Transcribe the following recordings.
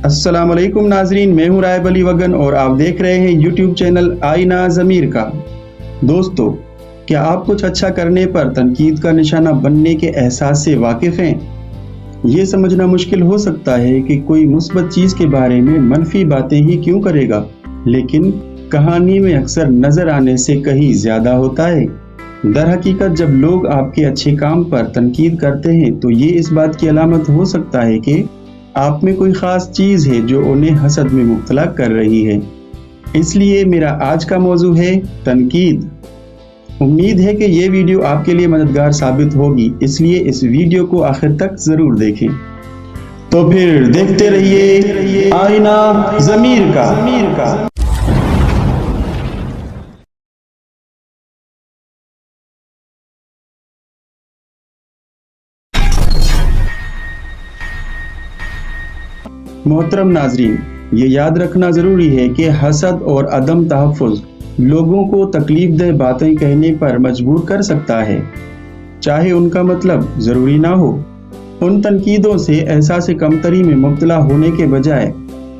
अस्सलाम वालेकुम नाजरीन, मैं हूँ रायब अली वगन और आप देख रहे हैं यूट्यूब चैनल आईना ज़मीर का। दोस्तों, क्या आप कुछ अच्छा करने पर तनकीद का निशाना बनने के एहसास से वाकिफ़ हैं? ये समझना मुश्किल हो सकता है कि कोई मुस्बत चीज़ के बारे में मनफी बातें ही क्यों करेगा, लेकिन कहानी में अक्सर नज़र आने से कहीं ज़्यादा होता है। दर हकीकत जब लोग आपके अच्छे काम पर तनकीद करते हैं तो ये इस बात की अलामत हो सकता है कि आप में कोई ख़ास चीज़ है जो उन्हें हसद में मुब्तला कर रही है। इसलिए मेरा आज का मौजू है तनकीद। उम्मीद है कि ये वीडियो आपके लिए मददगार साबित होगी, इसलिए इस वीडियो को आखिर तक ज़रूर देखें। तो फिर देखते रहिए आईना ज़मीर का। मोहतरम नाजरीन, ये याद रखना ज़रूरी है कि हसद और अदम तहफ़्फ़ुज़ लोगों को तकलीफ दह बातें कहने पर मजबूर कर सकता है, चाहे उनका मतलब ज़रूरी ना हो। उन तनकीदों से एहसास कमतरी में मुब्तला होने के बजाय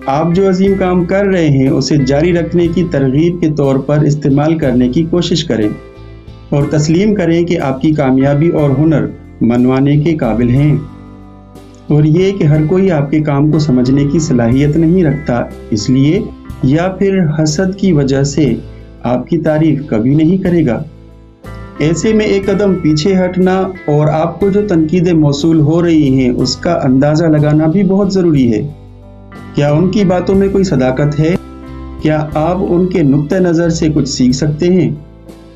आप जो अजीम काम कर रहे हैं उसे जारी रखने की तरगीब के तौर पर इस्तेमाल करने की कोशिश करें और तस्लीम करें कि आपकी कामयाबी और हुनर मनवाने के काबिल हैं। और ये कि हर कोई आपके काम को समझने की सलाहियत नहीं रखता, इसलिए या फिर हसद की वजह से आपकी तारीफ कभी नहीं करेगा। ऐसे में एक कदम पीछे हटना और आपको जो तनकीदें मौसूल हो रही हैं उसका अंदाज़ा लगाना भी बहुत ज़रूरी है। क्या उनकी बातों में कोई सदाकत है? क्या आप उनके नुक्ते नज़र से कुछ सीख सकते हैं?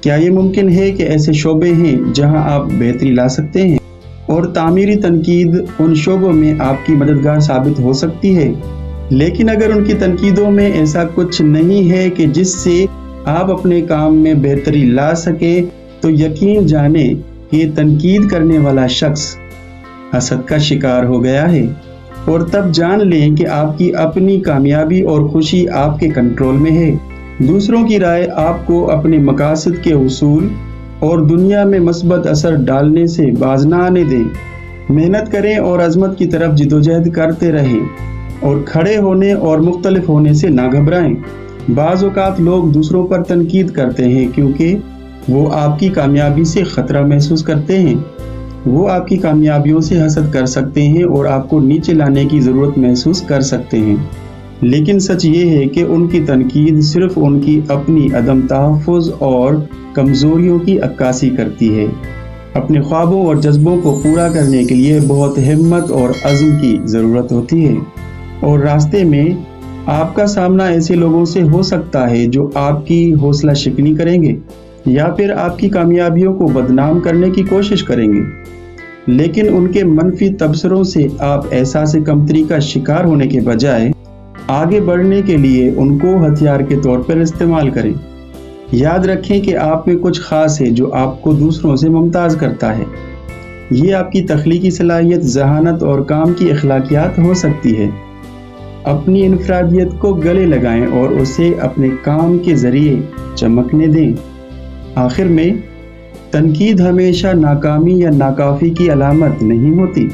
क्या ये मुमकिन है कि ऐसे शोबे हैं जहां आप बेहतरी ला सकते हैं और तामीरी तनकीद उन शोबों में आपकी मददगार साबित हो सकती है? लेकिन अगर उनकी तनकीदों में ऐसा कुछ नहीं है कि जिससे आप अपने काम में बेहतरी ला सके, तो यकीन जाने कि तनकीद करने वाला शख्स हसद का शिकार हो गया है। और तब जान लें कि आपकी अपनी कामयाबी और खुशी आपके कंट्रोल में है। दूसरों की राय आपको अपने मकासद के उसूल और दुनिया में मस्बत असर डालने से बाज ना आने दें। मेहनत करें और अजमत की तरफ जिदोजहद करते रहें और खड़े होने और मुख्तलिफ होने से ना घबराएं। बाज़ औक़ात लोग दूसरों पर तनकीद करते हैं क्योंकि वो आपकी कामयाबी से ख़तरा महसूस करते हैं। वो आपकी कामयाबियों से हसद कर सकते हैं और आपको नीचे लाने की ज़रूरत महसूस कर सकते हैं, लेकिन सच ये है कि उनकी तनकीद सिर्फ उनकी अपनी अदम तहफ़्फ़ुज़ और कमज़ोरियों की अक्कासी करती है। अपने ख्वाबों और जज्बों को पूरा करने के लिए बहुत हिम्मत और अज़्म की ज़रूरत होती है और रास्ते में आपका सामना ऐसे लोगों से हो सकता है जो आपकी हौसला शिकनी करेंगे या फिर आपकी कामयाबियों को बदनाम करने की कोशिश करेंगे, लेकिन उनके मनफी तबसरों से आप एहसास कमतरी का शिकार होने के बजाय आगे बढ़ने के लिए उनको हथियार के तौर पर इस्तेमाल करें। याद रखें कि आप में कुछ ख़ास है जो आपको दूसरों से मुमताज़ करता है। ये आपकी तख्लीकी सलाहियत, ज़हानत और काम की अखलाकियात हो सकती है। अपनी इनफरादियत को गले लगाएं और उसे अपने काम के ज़रिए चमकने दें। आखिर में तनकीद हमेशा नाकामी या नाकाफ़ी की अलामत नहीं होती।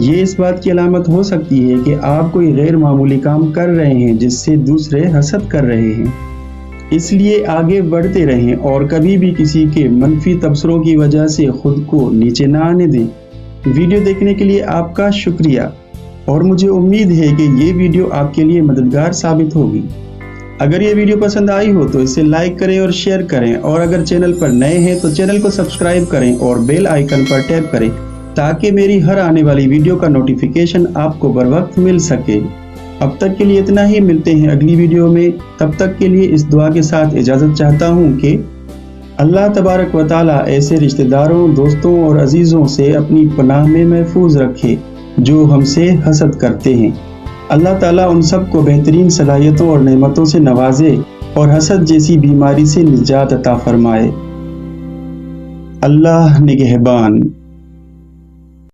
ये इस बात की अलामत हो सकती है कि आप कोई गैर मामूली काम कर रहे हैं जिससे दूसरे हसद कर रहे हैं। इसलिए आगे बढ़ते रहें और कभी भी किसी के मनफी तबसरों की वजह से खुद को नीचे ना आने दें। वीडियो देखने के लिए आपका शुक्रिया और मुझे उम्मीद है कि ये वीडियो आपके लिए मददगार साबित होगी। अगर ये वीडियो पसंद आई हो तो इसे लाइक करें और शेयर करें, और अगर चैनल पर नए हैं तो चैनल को सब्सक्राइब करें और बेल आइकन पर टैप करें ताकि मेरी हर आने वाली वीडियो का नोटिफिकेशन आपको बर वक्त मिल सके। अब तक के लिए इतना ही, मिलते हैं अगली वीडियो में। तब तक के लिए इस दुआ के साथ इजाज़त चाहता हूँ कि अल्लाह तबारक व तआला ऐसे रिश्तेदारों, दोस्तों और अजीज़ों से अपनी पनाह में महफूज रखे जो हमसे हसद करते हैं। अल्लाह ताला उन सब को बेहतरीन सलाहियतों और नेमतों से नवाजे और हसद जैसी बीमारी से निजात अता फरमाए। अल्लाह निगहबान।